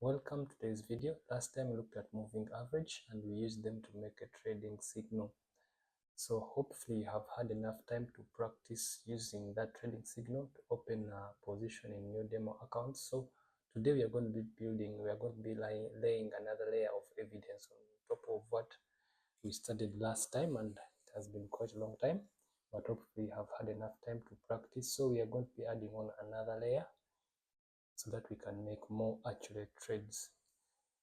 Welcome to today's video. Last time we looked at moving average and we used them to make a trading signal. So hopefully you have had enough time to practice using that trading signal to open a position in your demo account. So today we are going to be laying another layer of evidence on top of what we studied last time, and it has been quite a long time, but hopefully you have had enough time to practice. So we are going to be adding on another layer so that we can make more accurate trades.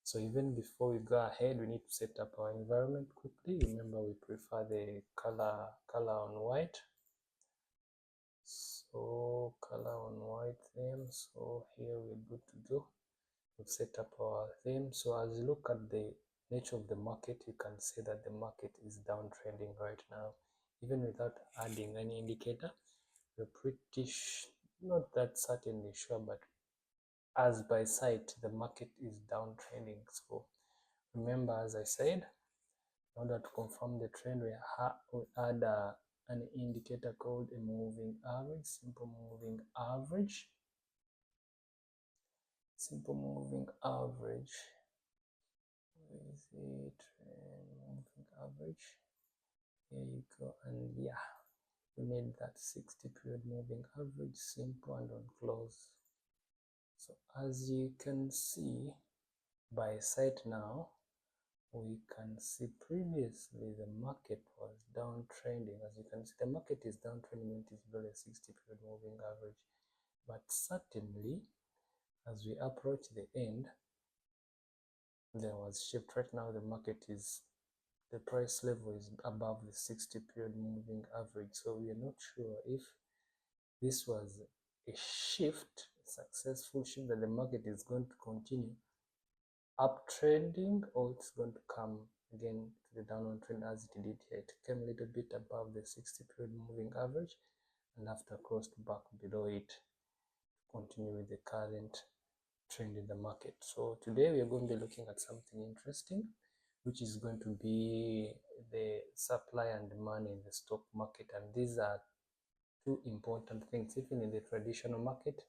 So even before we go ahead, we need to set up our environment quickly. Remember, we prefer the color on white. So color on white theme. So here we're good to go. We've set up our theme. So as you look at the nature of the market, you can see that the market is downtrending right now. Even without adding any indicator, we're pretty not that certainly sure, but as by sight, the market is downtrending. So remember, as I said, in order to confirm the trend, we add an indicator called a moving average, simple moving average. Simple moving average. Where is it? Moving average. Here you go. And yeah, we made that 60 period moving average simple and on close. So as you can see by sight now, we can see previously the market was downtrending. As you can see, the market is downtrending when it is below the 60 period moving average. But certainly, as we approach the end, there was shift. Right now, the price level is above the 60 period moving average. So we are not sure if this was a shift, a successful shift, that the market is going to continue uptrending, or it's going to come again to the downward trend as it did here. It came a little bit above the 60 period moving average and after crossed back below it to continue with the current trend in the market. So today we are going to be looking at something interesting, which is going to be the supply and demand in the stock market. And these are two important things. Even in the traditional market,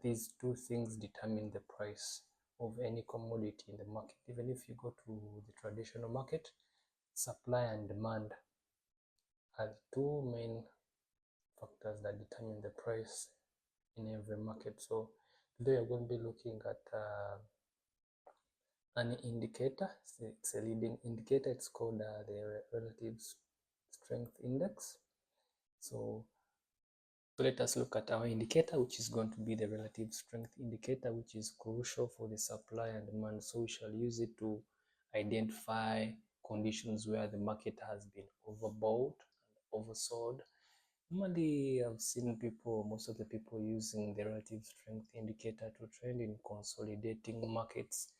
these two things determine the price of any commodity in the market. Even if you go to the traditional market, supply and demand are the two main factors that determine the price in every market. So today we're going to be looking at an indicator. It's a leading indicator. It's called the relative strength index. So let us look at our indicator, which is going to be the relative strength indicator, which is crucial for the supply and demand. So we shall use it to identify conditions where the market has been overbought and oversold. Normally, I've seen most of the people using the relative strength indicator to trade in consolidating markets,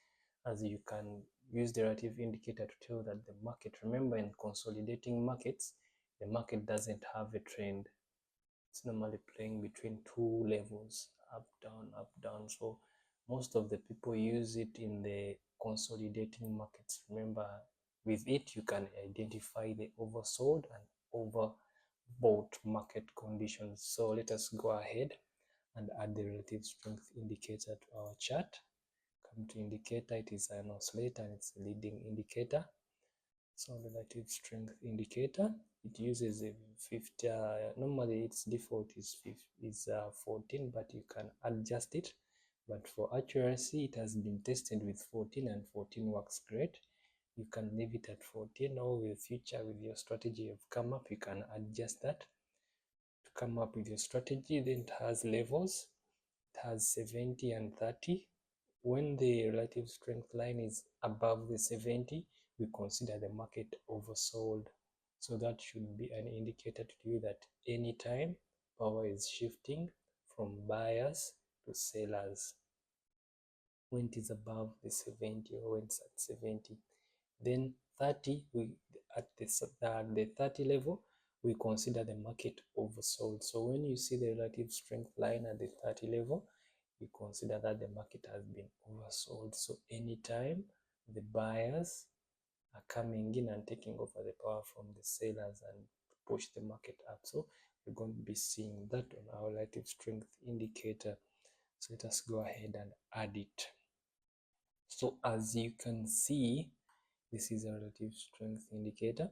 as you can use the relative indicator to tell that the market, remember, in consolidating markets, the market doesn't have a trend. It's normally playing between two levels, up, down. So most of the people use it in the consolidating markets. Remember, with it, you can identify the oversold and overbought market conditions. So let us go ahead and add the relative strength indicator to our chart. Come to indicator, it is an oscillator and it's a leading indicator. So relative strength indicator, it uses a 50, normally its default is 14, but you can adjust it. But for accuracy, it has been tested with 14 and 14 works great. You can leave it at 14, or with future, with your strategy you've come up, you can adjust that to come up with your strategy. Then it has levels. It has 70 and 30. When the relative strength line is above the 70, we consider the market oversold. So that should be an indicator to you that anytime power is shifting from buyers to sellers when it is above the 70 or when it's at 70. Then 30, at the 30 level, we consider the market oversold. So when you see the relative strength line at the 30 level, we consider that the market has been oversold. So anytime the buyers are coming in and taking over the power from the sellers and push the market up. So we're going to be seeing that on our relative strength indicator. So let us go ahead and add it. So as you can see, this is a relative strength indicator.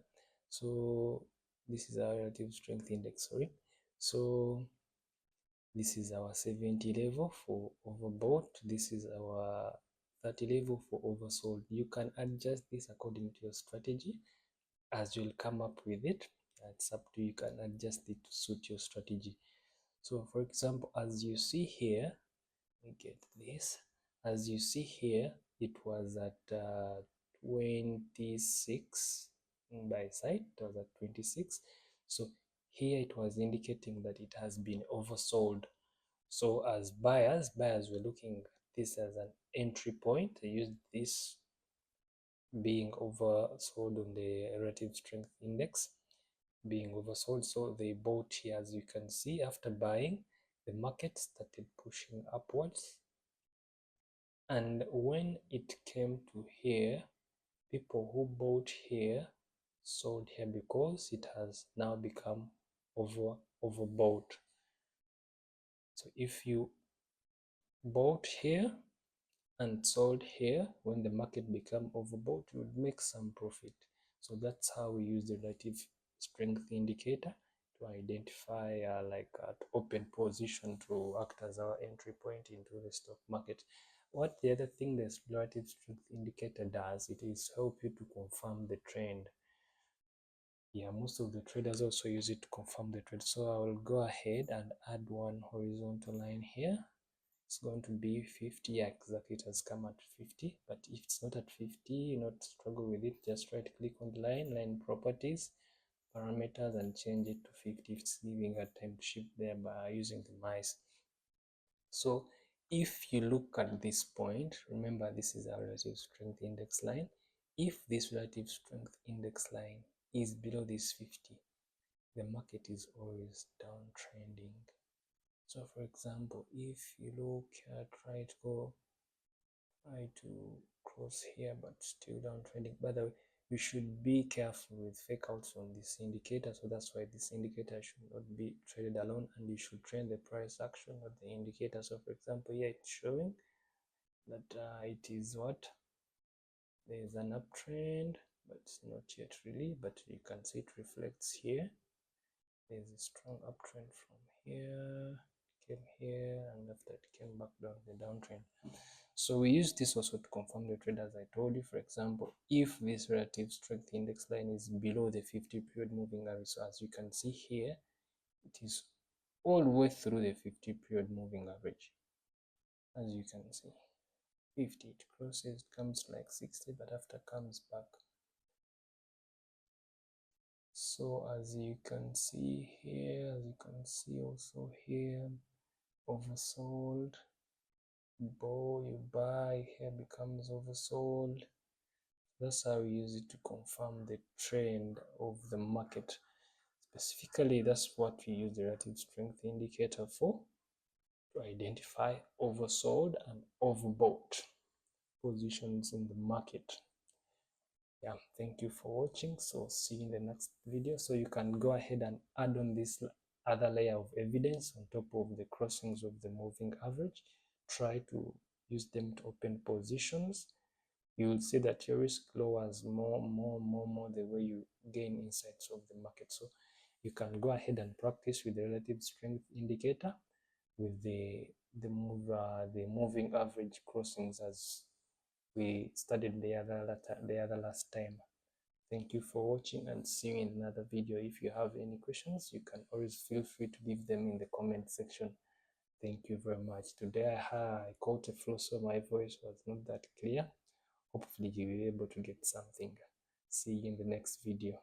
So this is our relative strength index, sorry. So this is our 70 level for overbought. This is our 30 level for oversold. You can adjust this according to your strategy as you'll come up with it. It's up to you. You can adjust it to suit your strategy. So for example, as you see here, get this, as you see here, it was at 26 by side. It was at 26. So here it was indicating that it has been oversold. So as buyers were looking at this as an entry point. They used this being oversold on the relative strength index, being oversold. So they bought here. As you can see, after buying, the market started pushing upwards. And when it came to here, people who bought here sold here because it has now become overbought. So if you bought here and sold here, when the market become overbought, you would make some profit. So that's how we use the relative strength indicator to identify like at open position to act as our entry point into the stock market. What the other thing this relative strength indicator does, it is help you to confirm the trend. Yeah, most of the traders also use it to confirm the trade. So I will go ahead and add one horizontal line here. It's going to be 50. Exactly, it has come at 50. But if it's not at 50, you not struggle with it. Just right click on the line properties, parameters, and change it to 50 if it's giving a time shift there by using the mice. So if you look at this point, remember this is our relative strength index line. If this relative strength index line is below this 50, the market is always downtrending. So for example, if you look at try to cross here but still downtrending. By the way, you should be careful with fake outs on this indicator. So that's why this indicator should not be traded alone, and you should trade the price action of the indicator. So for example, here it's showing that it is what, there is an uptrend, but it's not yet really, but you can see it reflects here. There's a strong uptrend from here, came here, and after it came back down the downtrend. So we use this also to confirm the trade. As I told you, for example, if this relative strength index line is below the 50 period moving average, so as you can see here, it is all the way through the 50 period moving average. As you can see, 50, it crosses, it comes like 60, but after comes back. So as you can see here, as you can see also here, oversold, you buy, here becomes oversold. That's how we use it to confirm the trend of the market. Specifically, that's what we use the relative strength indicator for, to identify oversold and overbought positions in the market. Yeah, thank you for watching. So see you in the next video. So you can go ahead and add on this other layer of evidence on top of the crossings of the moving average. Try to use them to open positions. You will see that your risk lowers more the way you gain insights of the market. So you can go ahead and practice with the relative strength indicator with the moving average crossings as we studied the other last time. Thank you for watching, and see you in another video. If you have any questions, you can always feel free to leave them in the comment section. Thank you very much. Today I caught a flu, so my voice was not that clear. Hopefully you will be able to get something. See you in the next video.